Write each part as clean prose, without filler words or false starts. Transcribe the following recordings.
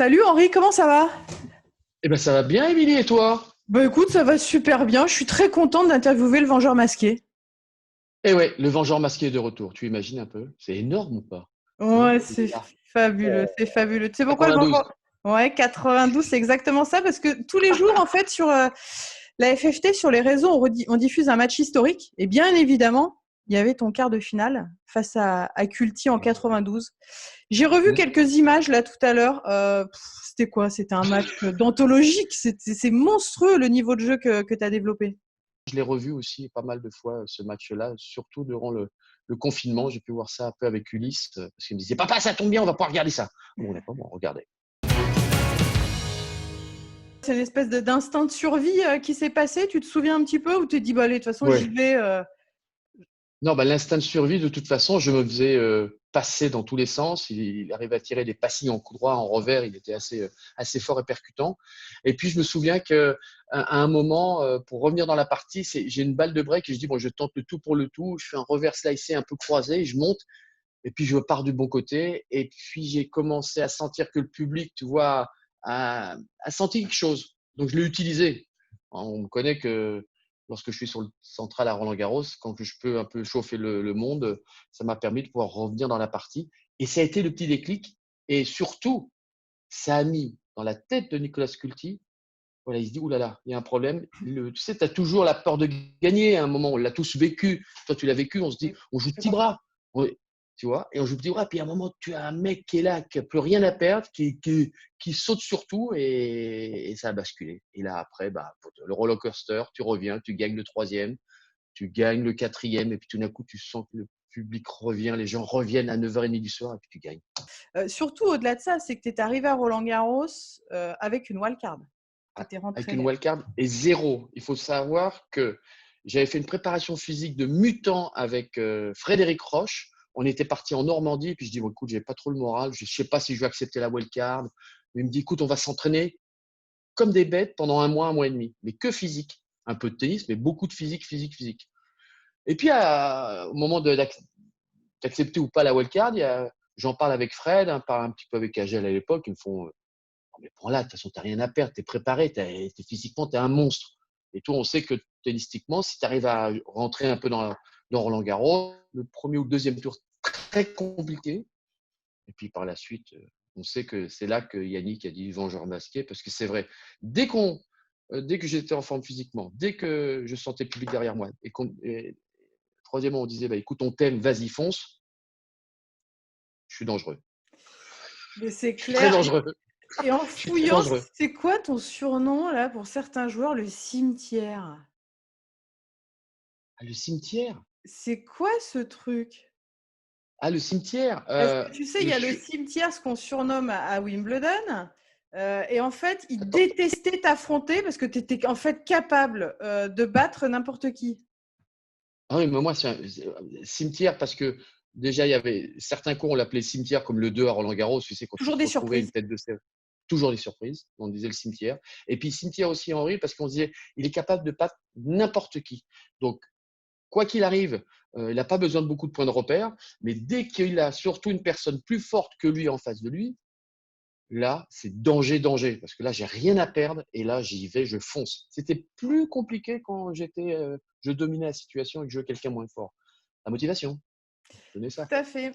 Salut Henri, comment ça va? Eh ben ça va bien, Émilie, et toi? Bah écoute, ça va super bien. Je suis très contente d'interviewer le Vengeur masqué. Eh ouais, le Vengeur masqué est de retour. Tu imagines un peu? C'est énorme ou pas? Hein? Ouais, Il c'est est là. fabuleux, Oh, c'est fabuleux. Tu sais pourquoi le 92. Vengeur? Ouais, 92, c'est exactement ça, parce que tous les jours, en fait, sur la FFT, sur les réseaux, on diffuse un match historique. Et bien évidemment, il y avait ton quart de finale face à Culty en 92. J'ai revu Hmm. quelques images là tout à l'heure. C'était quoi? C'était un match d'anthologique. C'est monstrueux le niveau de jeu que tu as développé. Je l'ai revu aussi pas mal de fois, ce match-là, surtout durant le confinement. J'ai pu voir ça un peu avec Ulysse, parce qu'il me disait, Papa, ça tombe bien, on va pouvoir regarder ça. Bon, d'accord, bon, regardez. C'est une espèce d'instinct de survie qui s'est passé. Tu te souviens un petit peu ou tu t'es dit, bah allez, de toute façon, j'y Ouais. vais. Non, bah, l'instinct de survie, de toute façon, je me faisais passer dans tous les sens. Il arrivait à tirer des passilles en coup droit, en revers. Il était assez fort et percutant. Et puis, je me souviens qu'à un moment, pour revenir dans la partie, j'ai une balle de break et je dis, bon, je tente le tout pour le tout. Je fais un revers slicé un peu croisé, je monte et puis je pars du bon côté. Et puis, j'ai commencé à sentir que le public, tu vois, a senti quelque chose. Donc, je l'ai utilisé. On me connaît que lorsque je suis sur le central à Roland-Garros, quand je peux un peu chauffer le monde, ça m'a permis de pouvoir revenir dans la partie. Et ça a été le petit déclic. Et surtout, ça a mis dans la tête de Nicolas Sculti, voilà, il se dit, oulala, il y a un problème. Tu sais, tu as toujours la peur de gagner à un moment. On l'a tous vécu. Toi, tu l'as vécu. On se dit, Oui, on joue je de fais petits partie. bras. Tu vois, et on joue de petits bras. Puis à un moment, tu as un mec qui est là, qui n'a plus rien à perdre, qui saute sur tout et ça a basculé. Et là, après, bah, le roller coaster, tu reviens, tu gagnes le troisième, tu gagnes le quatrième, et puis tout d'un coup, tu sens que le public revient, les gens reviennent à 9h30 du soir, et puis tu gagnes. Surtout au-delà de ça, c'est que tu es arrivé à Roland-Garros avec une wildcard. Tu étais Avec une rentré. wildcard et zéro. Il faut savoir que j'avais fait une préparation physique de mutant avec Frédéric Roche. On était parti en Normandie, puis je dis, bon, écoute, j'ai pas trop le moral, je sais pas si je vais accepter la wildcard. Il me dit, écoute, on va s'entraîner comme des bêtes pendant un mois et demi, mais que physique. Un peu de tennis, mais beaucoup de physique, physique, physique. Et puis, au moment d'accepter ou pas la wildcard, j'en parle avec Fred, hein, parle un petit peu avec Agel à l'époque, ils me font, mais prends-la, de toute façon, tu n'as rien à perdre, tu es préparé, physiquement, tu es un monstre. Et toi, on sait que tennistiquement, si tu arrives à rentrer un peu dans Roland Garros, le premier ou le deuxième tour, très compliqué. Et puis par la suite, on sait que c'est là que Yannick a dit Vengeur masqué, parce que c'est vrai, dès, qu'on, dès que j'étais en forme physiquement, dès que je sentais le public derrière moi, et troisièmement, on disait, bah, écoute, on t'aime, vas-y, fonce, je suis dangereux. Mais c'est Je suis très clair. dangereux. Et en Je suis très fouillant, dangereux. c'est quoi ton surnom là pour certains joueurs, le cimetière? Ah, le cimetière. C'est quoi ce truc? Ah, le cimetière. Parce que tu sais, il Le y a le ch- cimetière, ce qu'on surnomme à Wimbledon. Et en fait, ils détestaient t'affronter parce que tu étais en fait capable de battre n'importe qui. Ah oui, mais moi, cimetière parce que déjà, il y avait certains cours, on l'appelait cimetière, comme le 2 à Roland-Garros, tu sais, quand tu Toujours te des retrouvais une surprises. tête de cerf. Toujours des surprises, on disait le cimetière. Et puis cimetière aussi, Henri, parce qu'on disait, il est capable de battre n'importe qui. Donc, quoi qu'il arrive, il n'a pas besoin de beaucoup de points de repère, mais dès qu'il a surtout une personne plus forte que lui en face de lui, là, c'est danger, danger, parce que là, j'ai rien à perdre et là, j'y vais, je fonce. C'était plus compliqué quand je dominais la situation et que je jouais quelqu'un moins fort. La motivation, je connais ça. Tout à fait.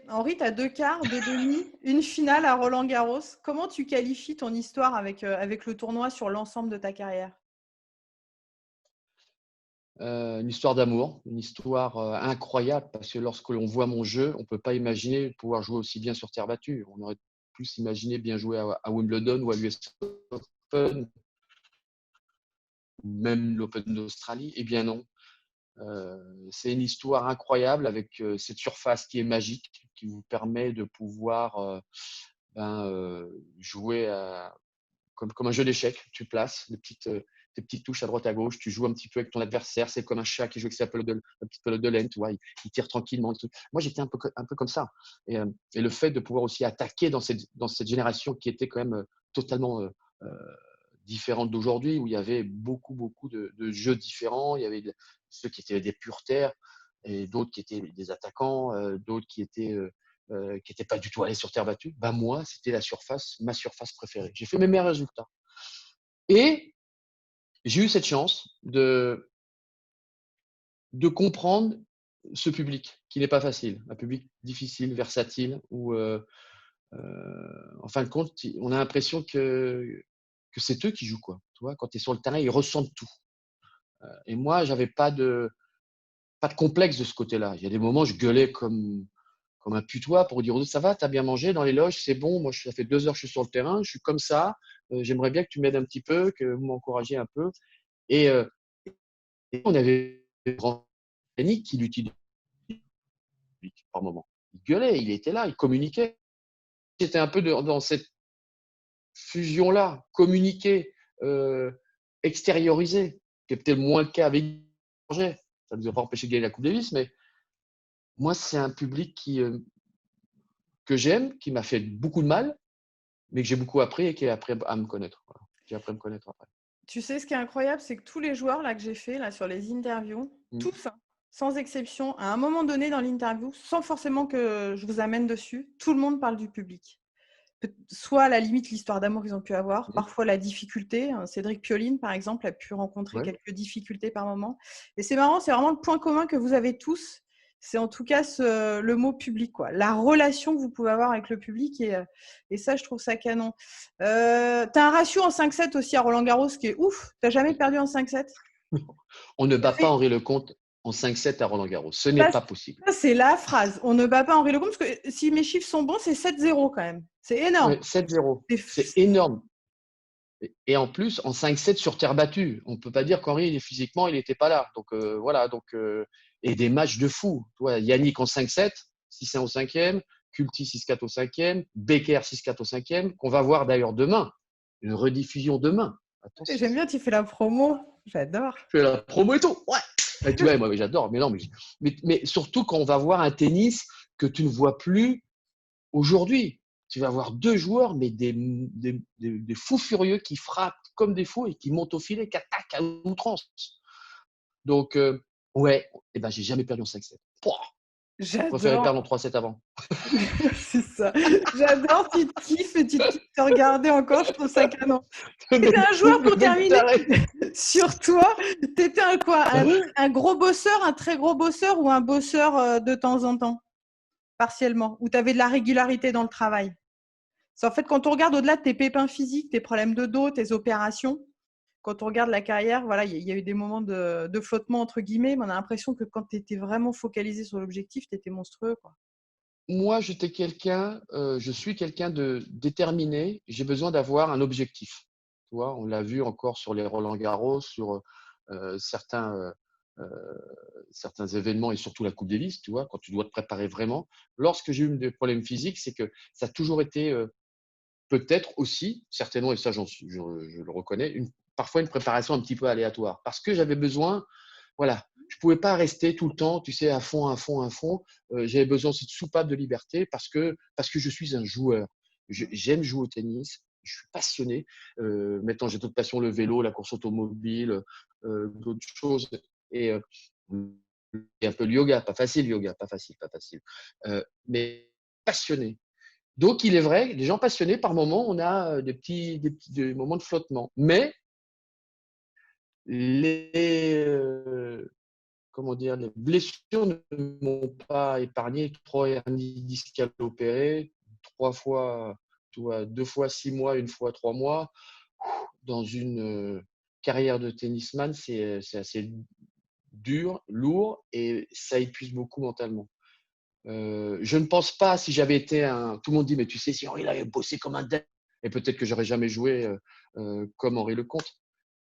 Henri, tu as deux quarts, deux demi, une finale à Roland-Garros. Comment tu qualifies ton histoire avec le tournoi sur l'ensemble de ta carrière? Une histoire d'amour, une histoire incroyable, parce que lorsque l'on voit mon jeu, on ne peut pas imaginer pouvoir jouer aussi bien sur terre battue. On aurait plus imaginé bien jouer à Wimbledon ou à l'US Open, ou même l'Open d'Australie. Eh bien non. C'est une histoire incroyable avec cette surface qui est magique, qui vous permet de pouvoir jouer comme un jeu d'échecs. Tu places tes petites touches à droite à gauche, tu joues un petit peu avec ton adversaire. C'est comme un chat qui joue avec la petite pelote de laine, tu vois, il tire tranquillement. Moi, j'étais un peu comme ça. Et le fait de pouvoir aussi attaquer dans cette génération qui était quand même totalement différente d'aujourd'hui, où il y avait beaucoup, beaucoup de jeux différents. Il y avait ceux qui étaient des pure terres et d'autres qui étaient des attaquants, d'autres qui étaient qui n'était pas du tout à l'aise sur terre battue, bah moi, c'était ma surface préférée. J'ai fait mes meilleurs résultats. Et j'ai eu cette chance de comprendre ce public qui n'est pas facile, un public difficile, versatile, où en fin de compte, on a l'impression que c'est eux qui jouent, quoi. Tu vois, quand tu es sur le terrain, ils ressentent tout. Et moi, j'avais pas de complexe de ce côté-là. Il y a des moments, je gueulais comme un putois pour dire aux autres, ça va, t'as bien mangé dans les loges, c'est bon, moi ça fait 2 heures que je suis sur le terrain, je suis comme ça, j'aimerais bien que tu m'aides un petit peu, que vous m'encouragiez un peu. Et, et on avait un grand Yannick qui l'utilisait par moment. Il gueulait, il était là, il communiquait. J'étais un peu dans cette fusion-là, communiquer, extérioriser, qui est peut-être moins le cas avec Angers. Ça ne nous a pas empêché de gagner la Coupe Davis, mais moi, c'est un public que j'aime, qui m'a fait beaucoup de mal, mais que j'ai beaucoup appris et qui a appris à me connaître. Voilà. J'ai appris à me connaître après. Tu sais, ce qui est incroyable, c'est que tous les joueurs là, que j'ai fait là, sur les interviews, tous, hein, sans exception, à un moment donné dans l'interview, sans forcément que je vous amène dessus, tout le monde parle du public. Soit à la limite l'histoire d'amour qu'ils ont pu avoir, parfois la difficulté. Cédric Pioline, par exemple, a pu rencontrer quelques difficultés par moment. Et c'est marrant, c'est vraiment le point commun que vous avez tous. C'est en tout cas le mot public, quoi. La relation que vous pouvez avoir avec le public. Et ça, je trouve ça canon. Tu as un ratio en 5-7 aussi à Roland-Garros qui est ouf. Tu n'as jamais perdu en 5-7? On ne bat pas Henri Lecomte en 5-7 à Roland-Garros. Ce n'est pas possible. Ça, c'est la phrase. On ne bat pas Henri Lecomte parce que si mes chiffres sont bons, c'est 7-0 quand même. C'est énorme. Ouais, 7-0. C'est énorme. Et en plus, en 5-7 sur terre battue. On ne peut pas dire qu'Henri, physiquement, il n'était pas là. Donc, voilà. Donc, et des matchs de fou. Toi, Yannick en 5-7, 6-1 au 5e, Culti 6-4 au 5e, Becker 6-4 au 5e, qu'on va voir d'ailleurs demain. Une rediffusion demain. Attention. J'aime bien, tu fais la promo. J'adore. Je fais la promo et tout. Ouais. Et tu vois, moi, j'adore. Mais non, mais surtout quand on va voir un tennis que tu ne vois plus aujourd'hui. Tu vas avoir 2 joueurs, mais des fous furieux qui frappent comme des fous et qui montent au filet, qui attaquent à outrance. Donc, ouais, et ben, j'ai jamais perdu en 5-7. Je préférais perdre en 3-7 avant. C'est ça. J'adore, tu te kiffes et tu te kiffes te regarder encore, je trouve ça canon. T'étais un joueur pour terminer sur toi. T'étais un quoi? Un gros bosseur, un très gros bosseur ou un bosseur de temps en temps? Partiellement, où tu avais de la régularité dans le travail. C'est en fait, quand on regarde au-delà de tes pépins physiques, tes problèmes de dos, tes opérations, quand on regarde la carrière, voilà, il y a eu des moments de flottement, entre guillemets, mais on a l'impression que quand tu étais vraiment focalisé sur l'objectif, tu étais monstrueux, quoi. Moi, je suis quelqu'un de déterminé. J'ai besoin d'avoir un objectif. Tu vois, on l'a vu encore sur les Roland-Garros, sur certains événements et surtout la Coupe Davis, tu vois, quand tu dois te préparer vraiment. Lorsque j'ai eu des problèmes physiques, c'est que ça a toujours été peut-être aussi, certainement, et ça je le reconnais, parfois une préparation un petit peu aléatoire. Parce que j'avais besoin, voilà, je ne pouvais pas rester tout le temps, tu sais, à fond, à fond, à fond. J'avais besoin aussi de soupape de liberté parce que je suis un joueur. J'aime jouer au tennis, je suis passionné. Maintenant, j'ai d'autres passions, le vélo, la course automobile, d'autres choses. Et un peu le yoga, pas facile, yoga, pas facile, pas facile. Mais passionné. Donc, il est vrai, les gens passionnés, par moments, on a des moments de flottement. Mais comment dire, les blessures ne m'ont pas épargné. 3 hernies discales opérées, 3 fois, tu vois, 2 fois 6 mois, 1 fois 3 mois. Dans une carrière de tennisman, c'est assez dur, lourd et ça épuise beaucoup mentalement. Je ne pense pas, si j'avais été tout le monde dit, mais tu sais, si Henri avait bossé comme un dingue, et peut-être que j'aurais jamais joué comme Henri Lecomte.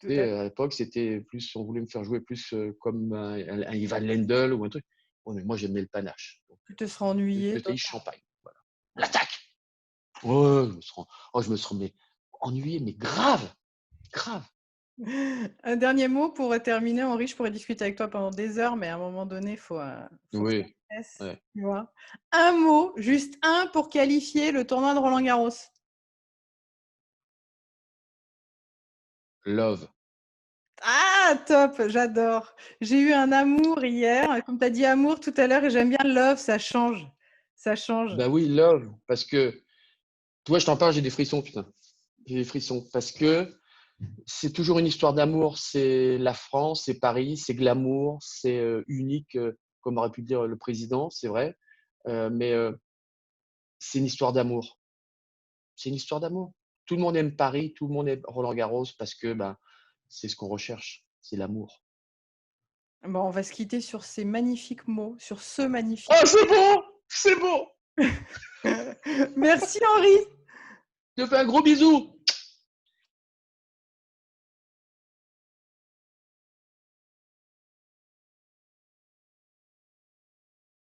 Et à l'époque, c'était plus, on voulait me faire jouer plus comme un Ivan Lendl ou un truc. Oh, mais moi, j'aimais le panache. Donc, tu te seras ennuyé. Le pays champagne. Voilà. L'attaque. Oh, je me serais ennuyé, mais grave, grave. Un dernier mot pour terminer, Henri. Je pourrais discuter avec toi pendant des heures, mais à un moment donné, il faut oui. que ça cesse, ouais. Tu vois. Un mot, juste un, pour qualifier le tournoi de Roland-Garros. Love. Ah, top, j'adore. J'ai eu un amour hier. Comme tu as dit amour tout à l'heure, et j'aime bien love, ça change. Ça change. Ben oui, love, parce que, toi, je t'en parle, j'ai des frissons, putain. J'ai des frissons, parce que c'est toujours une histoire d'amour. C'est la France, c'est Paris, c'est glamour, c'est unique, comme aurait pu le dire le président, c'est vrai. Mais c'est une histoire d'amour. C'est une histoire d'amour. Tout le monde aime Paris, tout le monde aime Roland-Garros parce que ben, c'est ce qu'on recherche, c'est l'amour. Bon, on va se quitter sur ces magnifiques mots, sur ce magnifique. Oh, c'est beau! C'est beau! Merci Henri. Je te fais un gros bisou!